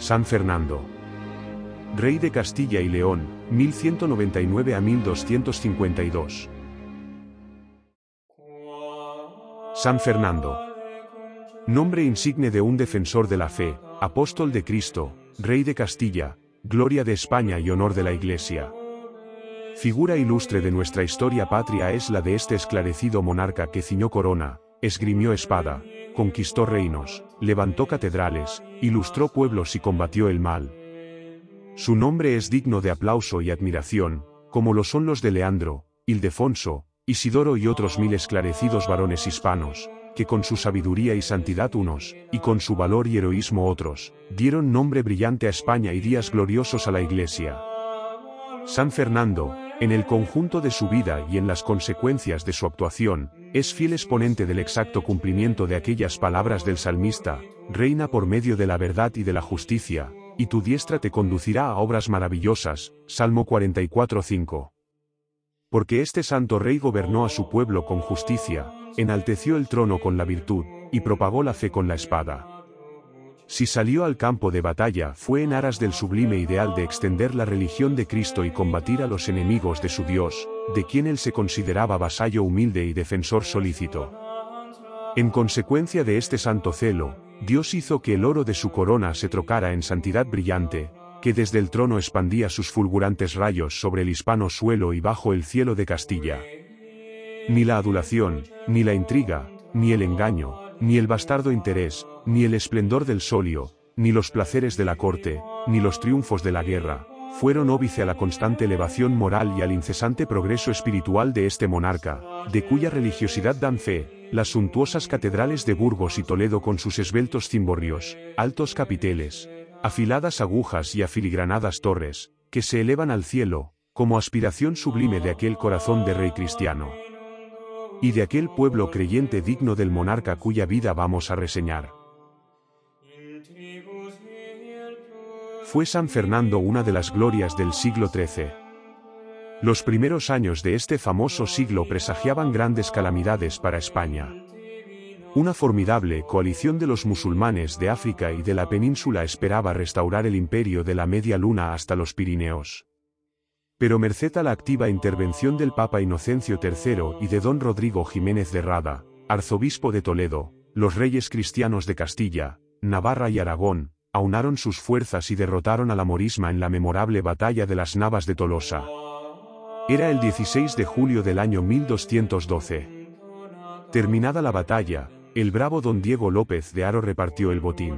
San Fernando. Rey de Castilla y León, 1199 a 1252. San Fernando. Nombre insigne de un defensor de la fe, apóstol de Cristo, Rey de Castilla, gloria de España y honor de la Iglesia. Figura ilustre de nuestra historia patria es la de este esclarecido monarca que ciñó corona, esgrimió espada, conquistó reinos, levantó catedrales, ilustró pueblos y combatió el mal. Su nombre es digno de aplauso y admiración, como lo son los de Leandro, Ildefonso, Isidoro y otros 1000 esclarecidos varones hispanos, que con su sabiduría y santidad unos, y con su valor y heroísmo otros, dieron nombre brillante a España y días gloriosos a la Iglesia. San Fernando, en el conjunto de su vida y en las consecuencias de su actuación, es fiel exponente del exacto cumplimiento de aquellas palabras del salmista: reina por medio de la verdad y de la justicia, y tu diestra te conducirá a obras maravillosas, Salmo 44:5. Porque este santo rey gobernó a su pueblo con justicia, enalteció el trono con la virtud, y propagó la fe con la espada. Si salió al campo de batalla fue en aras del sublime ideal de extender la religión de Cristo y combatir a los enemigos de su Dios, de quien él se consideraba vasallo humilde y defensor solícito. En consecuencia de este santo celo, Dios hizo que el oro de su corona se trocara en santidad brillante, que desde el trono expandía sus fulgurantes rayos sobre el hispano suelo y bajo el cielo de Castilla. Ni la adulación, ni la intriga, ni el engaño, ni el bastardo interés, ni el esplendor del solio, ni los placeres de la corte, ni los triunfos de la guerra, fueron óbice a la constante elevación moral y al incesante progreso espiritual de este monarca, de cuya religiosidad dan fe las suntuosas catedrales de Burgos y Toledo con sus esbeltos cimborrios, altos capiteles, afiladas agujas y afiligranadas torres, que se elevan al cielo, como aspiración sublime de aquel corazón de rey cristiano. Y de aquel pueblo creyente digno del monarca cuya vida vamos a reseñar. Fue San Fernando una de las glorias del siglo XIII. Los primeros años de este famoso siglo presagiaban grandes calamidades para España. Una formidable coalición de los musulmanes de África y de la península esperaba restaurar el imperio de la Media Luna hasta los Pirineos. Pero merced a la activa intervención del Papa Inocencio III y de don Rodrigo Jiménez de Rada, arzobispo de Toledo, los reyes cristianos de Castilla, Navarra y Aragón, aunaron sus fuerzas y derrotaron a la morisma en la memorable batalla de las Navas de Tolosa. Era el 16 de julio del año 1212. Terminada la batalla, el bravo don Diego López de Haro repartió el botín.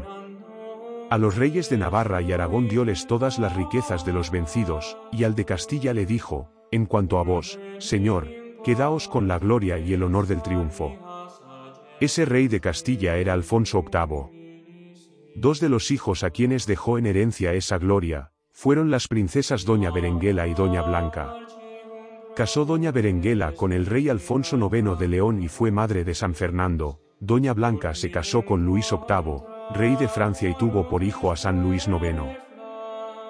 A los reyes de Navarra y Aragón dioles todas las riquezas de los vencidos, y al de Castilla le dijo: en cuanto a vos, señor, quedaos con la gloria y el honor del triunfo. Ese rey de Castilla era Alfonso VIII. Dos de los hijos a quienes dejó en herencia esa gloria, fueron las princesas doña Berenguela y doña Blanca. Casó doña Berenguela con el rey Alfonso IX de León y fue madre de San Fernando. Doña Blanca se casó con Luis VIII, rey de Francia, y tuvo por hijo a San Luis IX.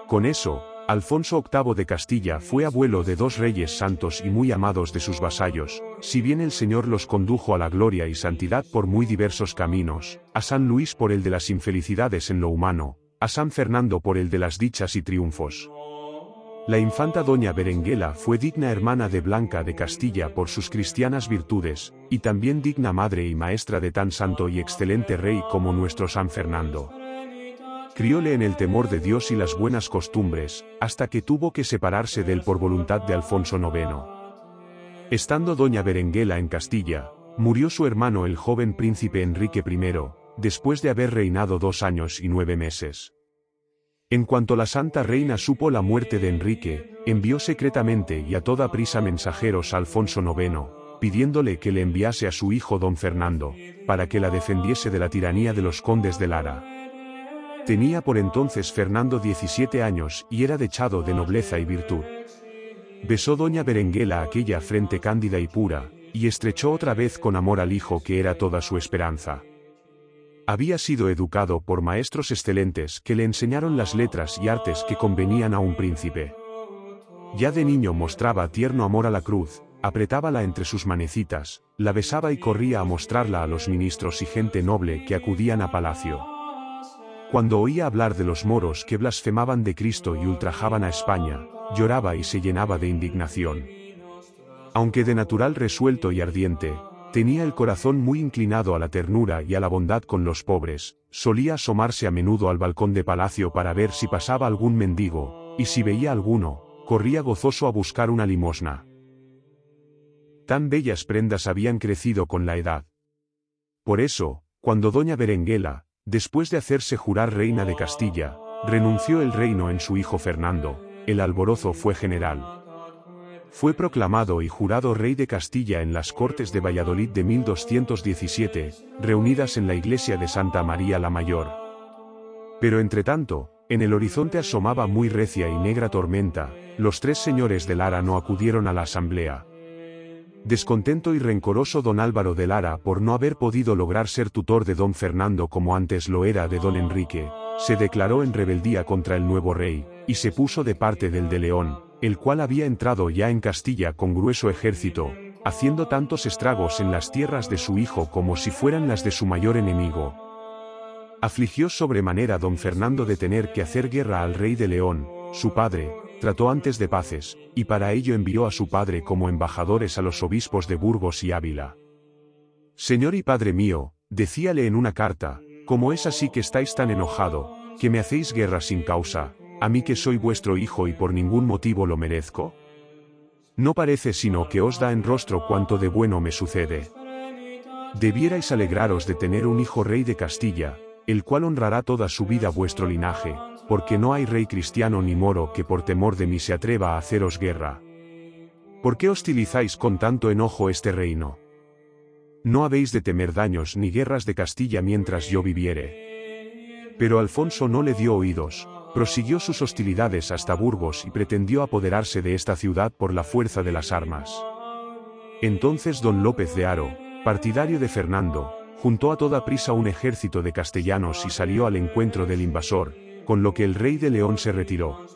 Con eso, Alfonso VIII de Castilla fue abuelo de dos reyes santos y muy amados de sus vasallos, si bien el Señor los condujo a la gloria y santidad por muy diversos caminos, a San Luis por el de las infelicidades en lo humano, a San Fernando por el de las dichas y triunfos. La infanta doña Berenguela fue digna hermana de Blanca de Castilla por sus cristianas virtudes, y también digna madre y maestra de tan santo y excelente rey como nuestro San Fernando. Crióle en el temor de Dios y las buenas costumbres, hasta que tuvo que separarse de él por voluntad de Alfonso IX. Estando doña Berenguela en Castilla, murió su hermano el joven príncipe Enrique I, después de haber reinado 2 años y 9 meses. En cuanto la santa reina supo la muerte de Enrique, envió secretamente y a toda prisa mensajeros a Alfonso IX, pidiéndole que le enviase a su hijo don Fernando, para que la defendiese de la tiranía de los condes de Lara. Tenía por entonces Fernando 17 años y era dechado de nobleza y virtud. Besó doña Berenguela aquella frente cándida y pura, y estrechó otra vez con amor al hijo que era toda su esperanza. Había sido educado por maestros excelentes que le enseñaron las letras y artes que convenían a un príncipe. Ya de niño mostraba tierno amor a la cruz, apretábala entre sus manecitas, la besaba y corría a mostrarla a los ministros y gente noble que acudían a palacio. Cuando oía hablar de los moros que blasfemaban de Cristo y ultrajaban a España, lloraba y se llenaba de indignación. Aunque de natural resuelto y ardiente, tenía el corazón muy inclinado a la ternura y a la bondad con los pobres, solía asomarse a menudo al balcón de palacio para ver si pasaba algún mendigo, y si veía alguno, corría gozoso a buscar una limosna. Tan bellas prendas habían crecido con la edad. Por eso, cuando doña Berenguela, después de hacerse jurar reina de Castilla, renunció el reino en su hijo Fernando, el alborozo fue general. Fue proclamado y jurado rey de Castilla en las Cortes de Valladolid de 1217, reunidas en la iglesia de Santa María la Mayor. Pero entretanto, en el horizonte asomaba muy recia y negra tormenta, los tres señores de Lara no acudieron a la asamblea. Descontento y rencoroso don Álvaro de Lara por no haber podido lograr ser tutor de don Fernando como antes lo era de don Enrique, se declaró en rebeldía contra el nuevo rey, y se puso de parte del de León, el cual había entrado ya en Castilla con grueso ejército, haciendo tantos estragos en las tierras de su hijo como si fueran las de su mayor enemigo. Afligió sobremanera don Fernando de tener que hacer guerra al rey de León, su padre, trató antes de paces, y para ello envió a su padre como embajadores a los obispos de Burgos y Ávila. Señor y padre mío, decíale en una carta, como es así que estáis tan enojado, que me hacéis guerra sin causa, a mí que soy vuestro hijo y por ningún motivo lo merezco. No parece sino que os da en rostro cuanto de bueno me sucede. Debierais alegraros de tener un hijo rey de Castilla, el cual honrará toda su vida vuestro linaje, porque no hay rey cristiano ni moro que por temor de mí se atreva a haceros guerra. ¿Por qué hostilizáis con tanto enojo este reino? No habéis de temer daños ni guerras de Castilla mientras yo viviere. Pero Alfonso no le dio oídos. Prosiguió sus hostilidades hasta Burgos y pretendió apoderarse de esta ciudad por la fuerza de las armas. Entonces don López de Haro, partidario de Fernando, juntó a toda prisa un ejército de castellanos y salió al encuentro del invasor, con lo que el rey de León se retiró.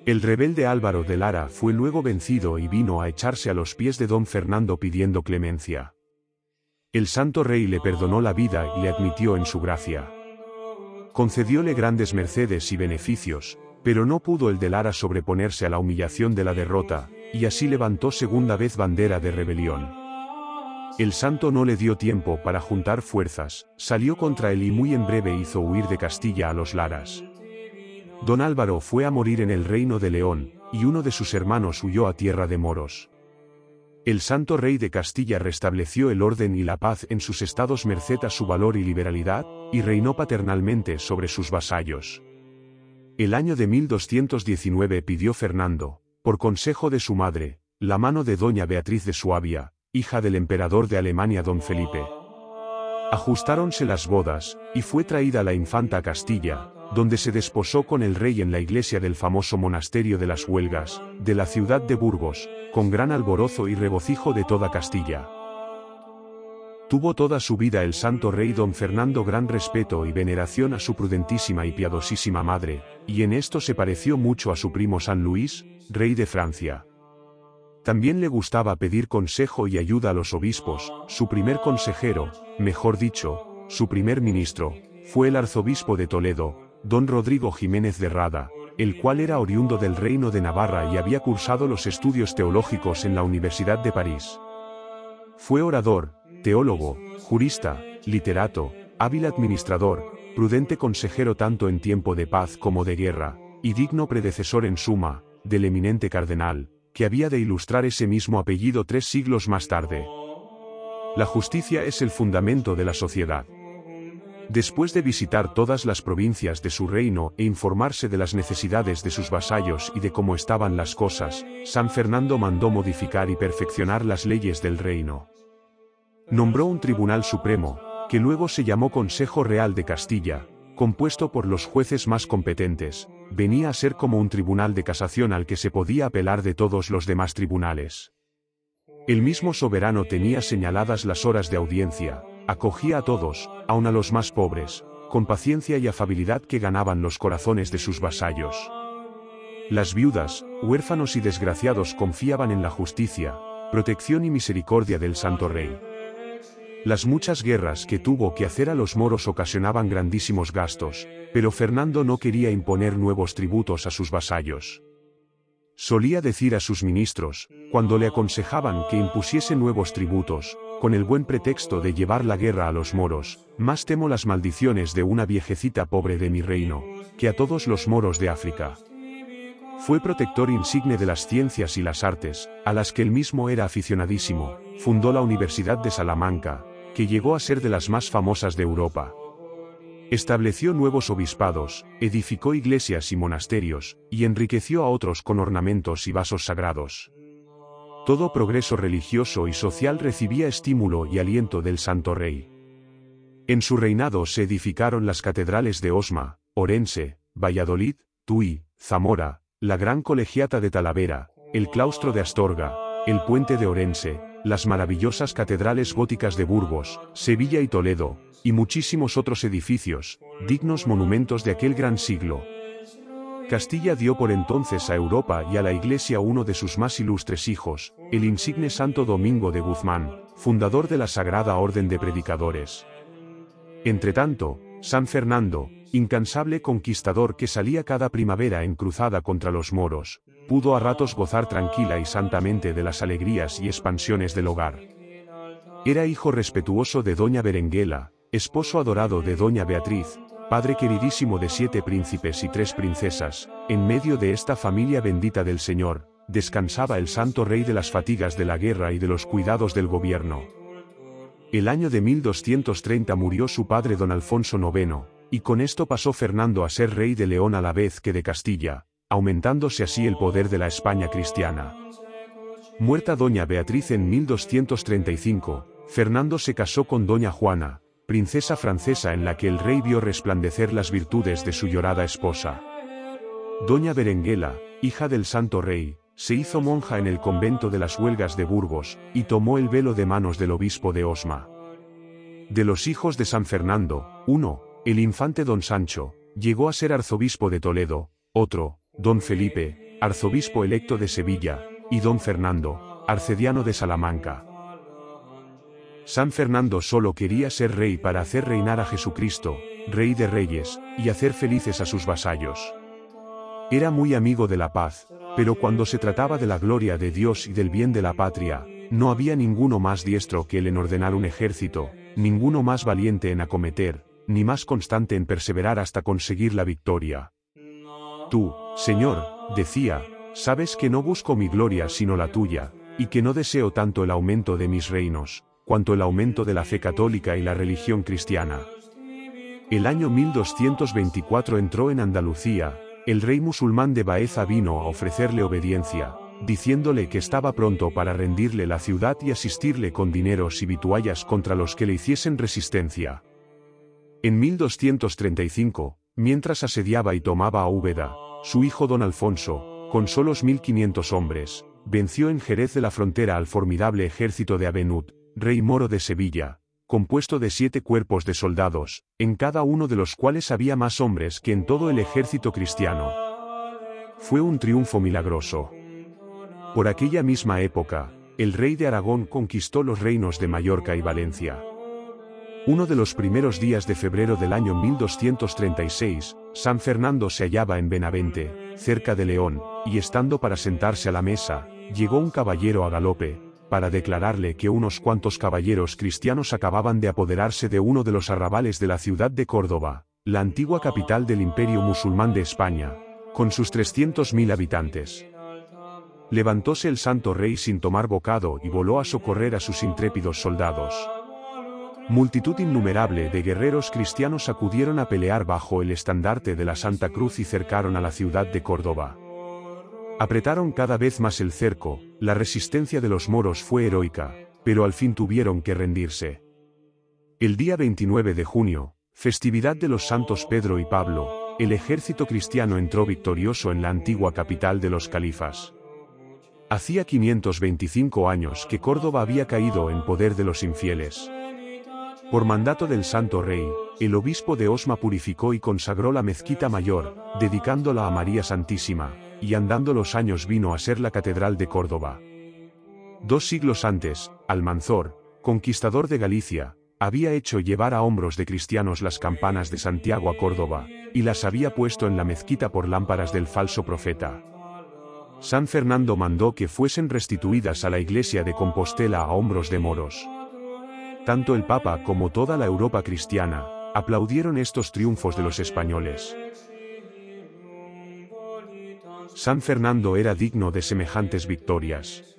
El rebelde Álvaro de Lara fue luego vencido y vino a echarse a los pies de don Fernando pidiendo clemencia. El santo rey le perdonó la vida y le admitió en su gracia. Concedióle grandes mercedes y beneficios, pero no pudo el de Lara sobreponerse a la humillación de la derrota, y así levantó segunda vez bandera de rebelión. El santo no le dio tiempo para juntar fuerzas, salió contra él y muy en breve hizo huir de Castilla a los Laras. Don Álvaro fue a morir en el reino de León, y uno de sus hermanos huyó a tierra de moros. El santo rey de Castilla restableció el orden y la paz en sus estados merced a su valor y liberalidad, y reinó paternalmente sobre sus vasallos. El año de 1219 pidió Fernando, por consejo de su madre, la mano de doña Beatriz de Suabia, hija del emperador de Alemania don Felipe. Ajustáronse las bodas, y fue traída la infanta a Castilla, donde se desposó con el rey en la iglesia del famoso monasterio de las Huelgas, de la ciudad de Burgos, con gran alborozo y regocijo de toda Castilla. Tuvo toda su vida el santo rey don Fernando gran respeto y veneración a su prudentísima y piadosísima madre, y en esto se pareció mucho a su primo San Luis, rey de Francia. También le gustaba pedir consejo y ayuda a los obispos. Su primer consejero, mejor dicho, su primer ministro, fue el arzobispo de Toledo, don Rodrigo Jiménez de Rada, el cual era oriundo del reino de Navarra y había cursado los estudios teológicos en la Universidad de París. Fue orador, teólogo, jurista, literato, hábil administrador, prudente consejero tanto en tiempo de paz como de guerra, y digno predecesor en suma, del eminente cardenal, que había de ilustrar ese mismo apellido 3 siglos más tarde. La justicia es el fundamento de la sociedad. Después de visitar todas las provincias de su reino e informarse de las necesidades de sus vasallos y de cómo estaban las cosas, San Fernando mandó modificar y perfeccionar las leyes del reino. Nombró un tribunal supremo, que luego se llamó Consejo Real de Castilla, compuesto por los jueces más competentes, venía a ser como un tribunal de casación al que se podía apelar de todos los demás tribunales. El mismo soberano tenía señaladas las horas de audiencia, acogía a todos, aun a los más pobres, con paciencia y afabilidad que ganaban los corazones de sus vasallos. Las viudas, huérfanos y desgraciados confiaban en la justicia, protección y misericordia del Santo Rey. Las muchas guerras que tuvo que hacer a los moros ocasionaban grandísimos gastos, pero Fernando no quería imponer nuevos tributos a sus vasallos. Solía decir a sus ministros, cuando le aconsejaban que impusiese nuevos tributos, con el buen pretexto de llevar la guerra a los moros: más temo las maldiciones de una viejecita pobre de mi reino, que a todos los moros de África. Fue protector insigne de las ciencias y las artes, a las que él mismo era aficionadísimo. Fundó la Universidad de Salamanca, que llegó a ser de las más famosas de Europa. Estableció nuevos obispados, edificó iglesias y monasterios, y enriqueció a otros con ornamentos y vasos sagrados. Todo progreso religioso y social recibía estímulo y aliento del Santo Rey. En su reinado se edificaron las catedrales de Osma, Orense, Valladolid, Tui, Zamora, la Gran Colegiata de Talavera, el claustro de Astorga, el puente de Orense, las maravillosas catedrales góticas de Burgos, Sevilla y Toledo, y muchísimos otros edificios, dignos monumentos de aquel gran siglo. Castilla dio por entonces a Europa y a la Iglesia uno de sus más ilustres hijos, el insigne Santo Domingo de Guzmán, fundador de la Sagrada Orden de Predicadores. Entretanto, San Fernando, incansable conquistador que salía cada primavera en cruzada contra los moros, pudo a ratos gozar tranquila y santamente de las alegrías y expansiones del hogar. Era hijo respetuoso de doña Berenguela, esposo adorado de doña Beatriz, padre queridísimo de 7 príncipes y 3 princesas. En medio de esta familia bendita del Señor, descansaba el Santo Rey de las fatigas de la guerra y de los cuidados del gobierno. El año de 1230 murió su padre don Alfonso IX, y con esto pasó Fernando a ser rey de León a la vez que de Castilla, aumentándose así el poder de la España cristiana. Muerta doña Beatriz en 1235, Fernando se casó con doña Juana, princesa francesa en la que el rey vio resplandecer las virtudes de su llorada esposa. Doña Berenguela, hija del Santo Rey, se hizo monja en el convento de las Huelgas de Burgos, y tomó el velo de manos del obispo de Osma. De los hijos de San Fernando, uno, el infante don Sancho, llegó a ser arzobispo de Toledo; otro, don Felipe, arzobispo electo de Sevilla; y don Fernando, arcediano de Salamanca. San Fernando solo quería ser rey para hacer reinar a Jesucristo, Rey de Reyes, y hacer felices a sus vasallos. Era muy amigo de la paz, pero cuando se trataba de la gloria de Dios y del bien de la patria, no había ninguno más diestro que él en ordenar un ejército, ninguno más valiente en acometer, ni más constante en perseverar hasta conseguir la victoria. Tú, Señor, decía, sabes que no busco mi gloria sino la tuya, y que no deseo tanto el aumento de mis reinos, cuanto el aumento de la fe católica y la religión cristiana. El año 1224 entró en Andalucía. El rey musulmán de Baeza vino a ofrecerle obediencia, diciéndole que estaba pronto para rendirle la ciudad y asistirle con dineros y vituallas contra los que le hiciesen resistencia. En 1235, mientras asediaba y tomaba a Úbeda, su hijo don Alfonso, con solos 1500 hombres, venció en Jerez de la Frontera al formidable ejército de Abenut, rey moro de Sevilla, compuesto de 7 cuerpos de soldados, en cada uno de los cuales había más hombres que en todo el ejército cristiano. Fue un triunfo milagroso. Por aquella misma época, el rey de Aragón conquistó los reinos de Mallorca y Valencia. Uno de los primeros días de febrero del año 1236, San Fernando se hallaba en Benavente, cerca de León, y estando para sentarse a la mesa, llegó un caballero a galope, para declararle que unos cuantos caballeros cristianos acababan de apoderarse de uno de los arrabales de la ciudad de Córdoba, la antigua capital del Imperio Musulmán de España, con sus 300.000 habitantes. Levantóse el Santo Rey sin tomar bocado y voló a socorrer a sus intrépidos soldados. Multitud innumerable de guerreros cristianos acudieron a pelear bajo el estandarte de la Santa Cruz y cercaron a la ciudad de Córdoba. Apretaron cada vez más el cerco, la resistencia de los moros fue heroica, pero al fin tuvieron que rendirse. El día 29 de junio, festividad de los santos Pedro y Pablo, el ejército cristiano entró victorioso en la antigua capital de los califas. Hacía 525 años que Córdoba había caído en poder de los infieles. Por mandato del Santo Rey, el obispo de Osma purificó y consagró la mezquita mayor, dedicándola a María Santísima, y andando los años vino a ser la catedral de Córdoba. 2 siglos antes, Almanzor, conquistador de Galicia, había hecho llevar a hombros de cristianos las campanas de Santiago a Córdoba, y las había puesto en la mezquita por lámparas del falso profeta. San Fernando mandó que fuesen restituidas a la iglesia de Compostela a hombros de moros. Tanto el Papa como toda la Europa cristiana aplaudieron estos triunfos de los españoles. San Fernando era digno de semejantes victorias.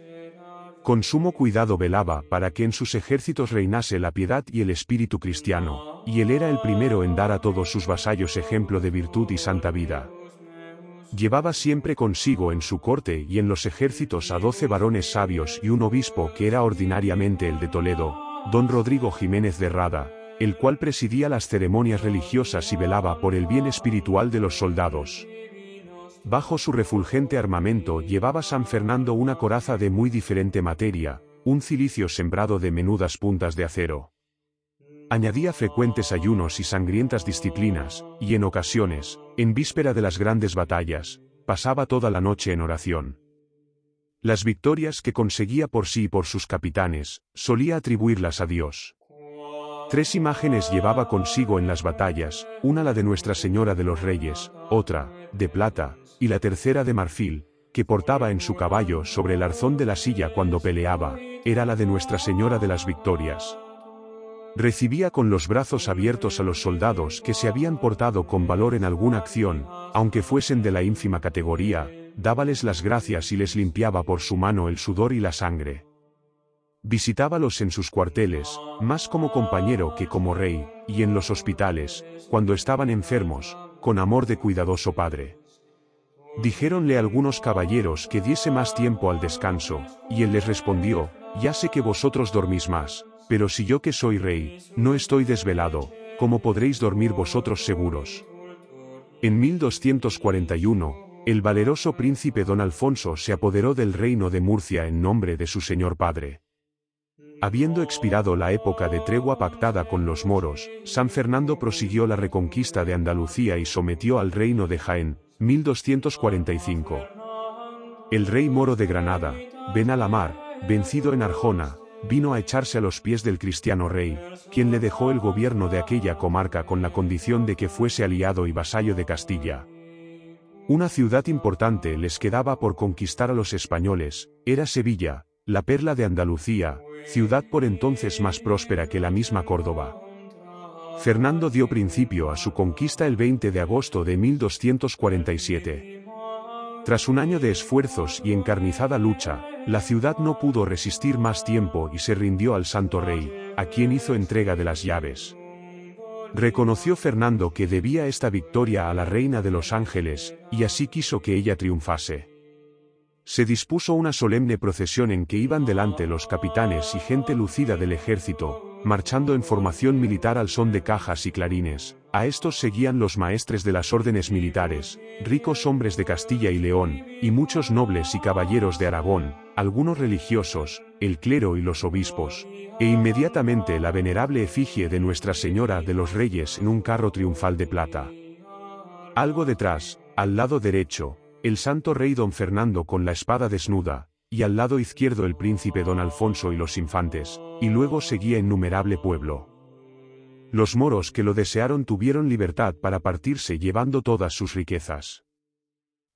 Con sumo cuidado velaba para que en sus ejércitos reinase la piedad y el espíritu cristiano, y él era el primero en dar a todos sus vasallos ejemplo de virtud y santa vida. Llevaba siempre consigo en su corte y en los ejércitos a 12 varones sabios y un obispo que era ordinariamente el de Toledo, don Rodrigo Jiménez de Rada, el cual presidía las ceremonias religiosas y velaba por el bien espiritual de los soldados. Bajo su refulgente armamento llevaba San Fernando una coraza de muy diferente materia, un cilicio sembrado de menudas puntas de acero. Añadía frecuentes ayunos y sangrientas disciplinas, y en ocasiones, en víspera de las grandes batallas, pasaba toda la noche en oración. Las victorias que conseguía por sí y por sus capitanes, solía atribuirlas a Dios. 3 imágenes llevaba consigo en las batallas, una la de Nuestra Señora de los Reyes, otra, de plata, y la tercera de marfil, que portaba en su caballo sobre el arzón de la silla cuando peleaba, era la de Nuestra Señora de las Victorias. Recibía con los brazos abiertos a los soldados que se habían portado con valor en alguna acción, aunque fuesen de la ínfima categoría, dábales las gracias y les limpiaba por su mano el sudor y la sangre. Visitábalos en sus cuarteles, más como compañero que como rey, y en los hospitales, cuando estaban enfermos, con amor de cuidadoso padre. Dijéronle algunos caballeros que diese más tiempo al descanso, y él les respondió: ya sé que vosotros dormís más, pero si yo que soy rey, no estoy desvelado, ¿cómo podréis dormir vosotros seguros? En 1241, el valeroso príncipe don Alfonso se apoderó del reino de Murcia en nombre de su señor padre. Habiendo expirado la época de tregua pactada con los moros, San Fernando prosiguió la reconquista de Andalucía y sometió al reino de Jaén, 1245. El rey moro de Granada, Ben Alamar, vencido en Arjona, vino a echarse a los pies del cristiano rey, quien le dejó el gobierno de aquella comarca con la condición de que fuese aliado y vasallo de Castilla. Una ciudad importante les quedaba por conquistar a los españoles, era Sevilla, la perla de Andalucía, ciudad por entonces más próspera que la misma Córdoba. Fernando dio principio a su conquista el 20 de agosto de 1247. Tras un año de esfuerzos y encarnizada lucha, la ciudad no pudo resistir más tiempo y se rindió al Santo Rey, a quien hizo entrega de las llaves. Reconoció Fernando que debía esta victoria a la Reina de los Ángeles, y así quiso que ella triunfase. Se dispuso una solemne procesión en que iban delante los capitanes y gente lucida del ejército, marchando en formación militar al son de cajas y clarines. A estos seguían los maestres de las órdenes militares, ricos hombres de Castilla y León, y muchos nobles y caballeros de Aragón, algunos religiosos, el clero y los obispos, e inmediatamente la venerable efigie de Nuestra Señora de los Reyes en un carro triunfal de plata. Algo detrás, al lado derecho, el santo rey don Fernando con la espada desnuda, y al lado izquierdo el príncipe don Alfonso y los infantes, y luego seguía innumerable pueblo. Los moros que lo desearon tuvieron libertad para partirse llevando todas sus riquezas.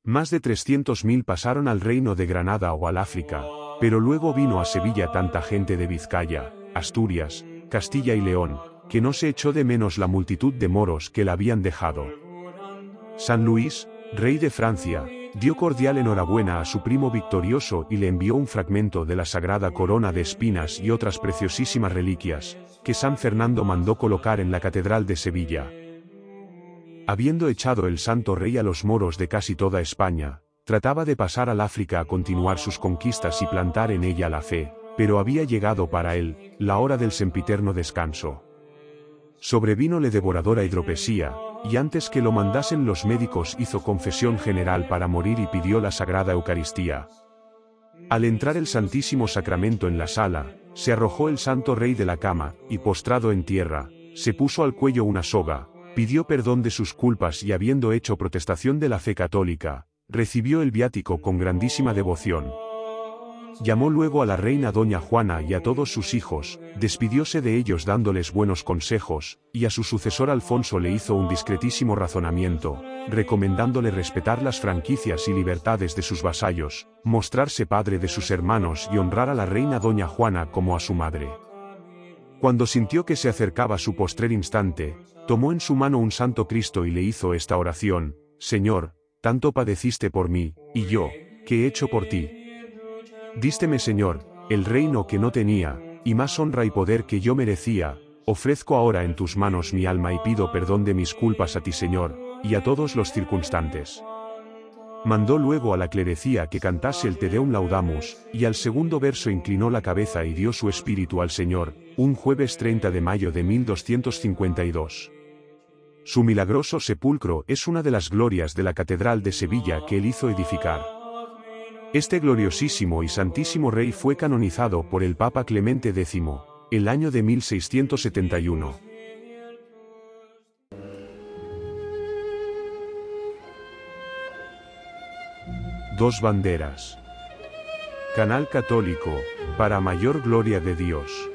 Más de 300.000 pasaron al reino de Granada o al África, pero luego vino a Sevilla tanta gente de Vizcaya, Asturias, Castilla y León, que no se echó de menos la multitud de moros que la habían dejado. San Luis, rey de Francia, dio cordial enhorabuena a su primo victorioso y le envió un fragmento de la sagrada corona de espinas y otras preciosísimas reliquias, que San Fernando mandó colocar en la catedral de Sevilla. Habiendo echado el santo rey a los moros de casi toda España, trataba de pasar al África a continuar sus conquistas y plantar en ella la fe, pero había llegado para él la hora del sempiterno descanso. Sobrevínole devoradora hidropesía, y antes que lo mandasen los médicos hizo confesión general para morir y pidió la Sagrada Eucaristía. Al entrar el Santísimo Sacramento en la sala, se arrojó el santo rey de la cama, y postrado en tierra, se puso al cuello una soga, pidió perdón de sus culpas y habiendo hecho protestación de la fe católica, recibió el viático con grandísima devoción. Llamó luego a la reina doña Juana y a todos sus hijos, despidióse de ellos dándoles buenos consejos, y a su sucesor Alfonso le hizo un discretísimo razonamiento, recomendándole respetar las franquicias y libertades de sus vasallos, mostrarse padre de sus hermanos y honrar a la reina doña Juana como a su madre. Cuando sintió que se acercaba su postrer instante, tomó en su mano un santo Cristo y le hizo esta oración: Señor, tanto padeciste por mí, y yo, ¿qué he hecho por ti? Dísteme, Señor, el reino que no tenía, y más honra y poder que yo merecía. Ofrezco ahora en tus manos mi alma y pido perdón de mis culpas a ti, Señor, y a todos los circunstantes. Mandó luego a la clerecía que cantase el Te Deum Laudamus, y al segundo verso inclinó la cabeza y dio su espíritu al Señor, un jueves 30 de mayo de 1252. Su milagroso sepulcro es una de las glorias de la Catedral de Sevilla que él hizo edificar. Este gloriosísimo y santísimo rey fue canonizado por el Papa Clemente X, el año de 1671. Dos banderas. Canal Católico, para mayor gloria de Dios.